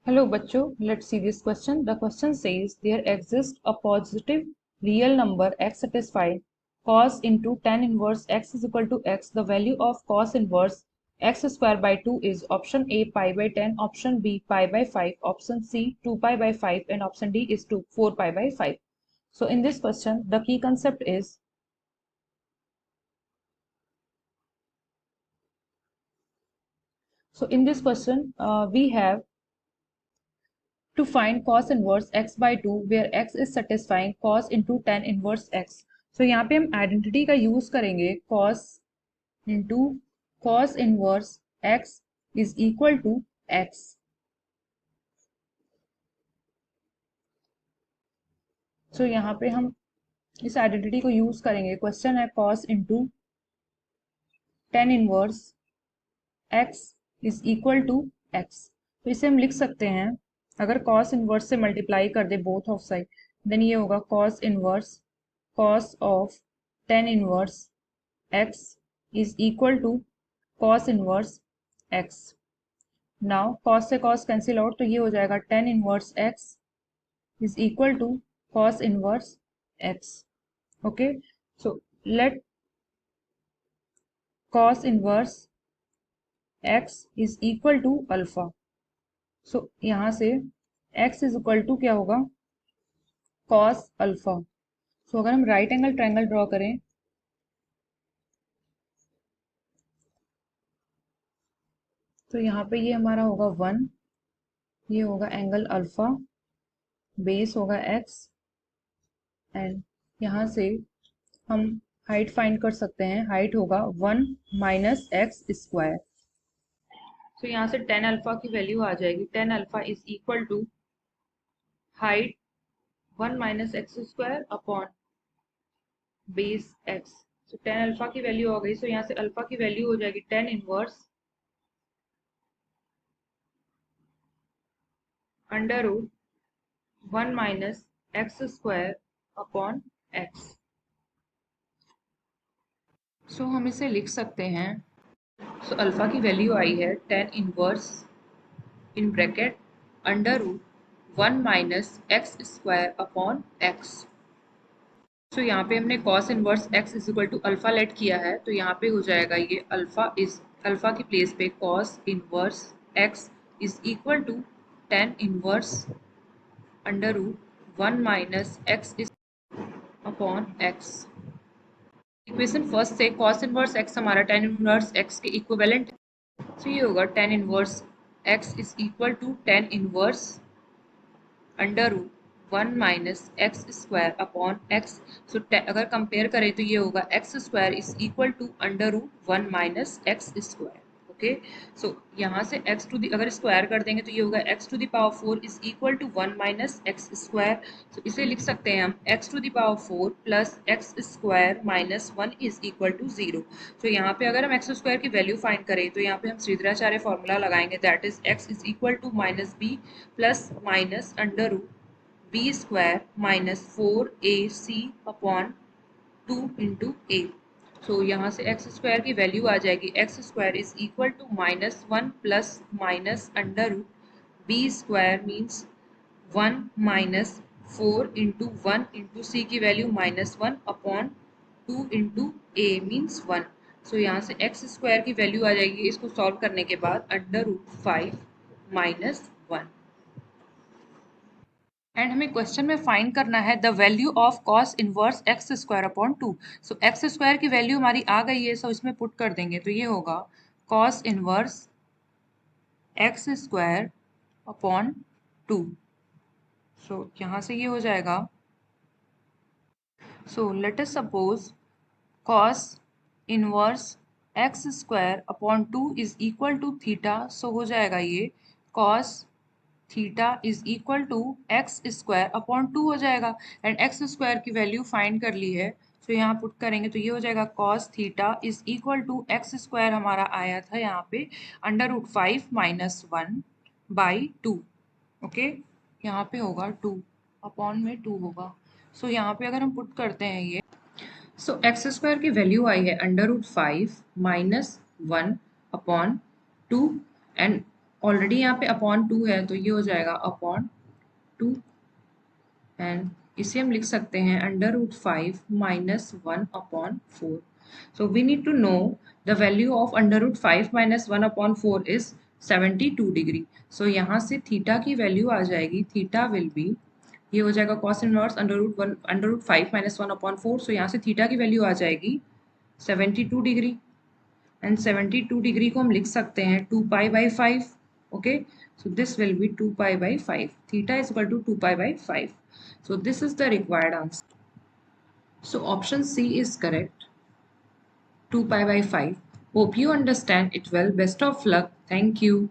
Hello bachcho, let's see this question. The question says there exists a positive real number x satisfying cos into tan inverse x is equal to x. The value of cos inverse x square by 2 is option A pi by 10, option B pi by 5, option C 2 pi by 5 and option D is 4 pi by 5. So in this question the key concept is we have to find cos inverse x by 2 where x is satisfying cos into tan inverse x. So यहाँ पे हम identity का use करेंगे cos into cos inverse x is equal to x. So यहाँ पे हम इस identity को यूज करेंगे. क्वेश्चन है cos into tan inverse x is equal to x. तो इसे हम लिख सकते हैं अगर cos इनवर्स से मल्टीप्लाई कर दे बोथ ऑफ साइड देन ये होगा cos इनवर्स cos ऑफ tan inverse x is equal to cos inverse x. Now cos से cos कैंसिल आउट तो ये हो जाएगा tan inverse x is equal to cos inverse x. Okay, so let cos inverse x is equal to alpha. सो यहाँ से x is equal to क्या होगा cos अल्फा. सो अगर हम राइट एंगल ट्रायंगल ड्रॉ करें तो यहाँ पे ये हमारा होगा 1, ये होगा एंगल अल्फा, बेस होगा x एंड यहाँ से हम हाइट फाइंड कर सकते हैं. हाइट होगा 1 माइनस एक्स स्क्वायर. तो यहाँ से tan अल्फा की वैल्यू आ जाएगी. tan alpha is equal to height 1 minus x square upon base x. तो tan अल्फा की वैल्यू आ गई. सो यहाँ से अल्फा की वैल्यू हो जाएगी tan inverse under root 1 minus x square upon x. So हम इसे लिख सकते हैं. सो अल्फा की वैल्यू आई है tan inverse in bracket under root 1 minus x square upon x. So यहाँ पे हमने cos inverse x is equal to alpha let किया है तो यहाँ पे हो जाएगा ये अल्फा की प्लेस पे cos inverse x is equal to tan inverse under root 1 minus x upon x. Equation first से cos इनवर्स x हमारा tan इनवर्स x के इक्विवेलेंट. तो ये होगा tan inverse x is equal to tan inverse under root 1 minus x square upon x. So अगर compare करें तो ये होगा x square is equal to under root 1 minus x square. Okay, so यहाँ से x टू दी अगर square कर देंगे तो ये होगा x to the power 4 is equal to 1 minus x square. So इसे लिख सकते हैं हम x to the power 4 plus x square minus 1 is equal to 0. तो यहाँ पे अगर हम एक्स स्क्वायर की वैल्यू फाइंड करें तो यहाँ पे हम श्रीधराचार्य फॉर्मूला लगाएंगे that is x is equal to minus B plus minus under root B square minus 4ac upon 2 into A. So यहाँ से एक्स स्क्वायर की वैल्यू आ जाएगी x square is equal to minus 1 plus minus under root B square means 1 minus 4 into 1 into C की value minus 1 upon 2 into A means 1. So यहाँ से x square की value आ जाएगी इसको सॉल्व करने के बाद अंडर रूट 5 माइनस 1. एंड हमें क्वेश्चन में फाइंड करना है the value of cos inverse x square upon 2. So x square की वैल्यू हमारी आ गई है. सो इसमें पुट कर देंगे तो ये होगा cos inverse x square upon 2. So यहाँ से ये हो जाएगा. So let us suppose cos inverse x square upon 2 is equal to theta. So हो जाएगा ये cos theta is equal to x square upon 2 हो जाएगा. एंड एक्स स्क्वायर की वैल्यू फाइंड कर ली है. तो यहाँ पुट करेंगे तो ये हो जाएगा cos theta is equal to x square हमारा आया था यहाँ पे under root 5 minus 1 by 2. Okay, यहाँ पे होगा 2 अपॉन में 2 होगा. सो यहाँ पे अगर हम पुट करते हैं ये सो एक्स स्क्वायर की वैल्यू आई है under root 5 minus 1 upon 2 and already यहाँ पे अपॉन 2 है तो ये हो जाएगा अपॉन 2 एंड इसे हम लिख सकते हैं √5 minus 1 upon 4. So we need to know the value of √5 minus 1 upon 4 is 72 degree. So यहाँ से थीटा की वैल्यू आ जाएगी, थीटा विल बी, ये हो जाएगा cos इनवर्स √5 माइनस 1 अपॉन 4. सो यहाँ से थीटा की वैल्यू आ जाएगी 72 डिग्री एंड 72 डिग्री को हम लिख सकते हैं 2 pi by 5. Okay, so this will be 2 pi by 5. Theta is equal to 2 pi by 5. So this is the required answer. So option C is correct. 2 pi by 5. Hope you understand it well. Best of luck. Thank you.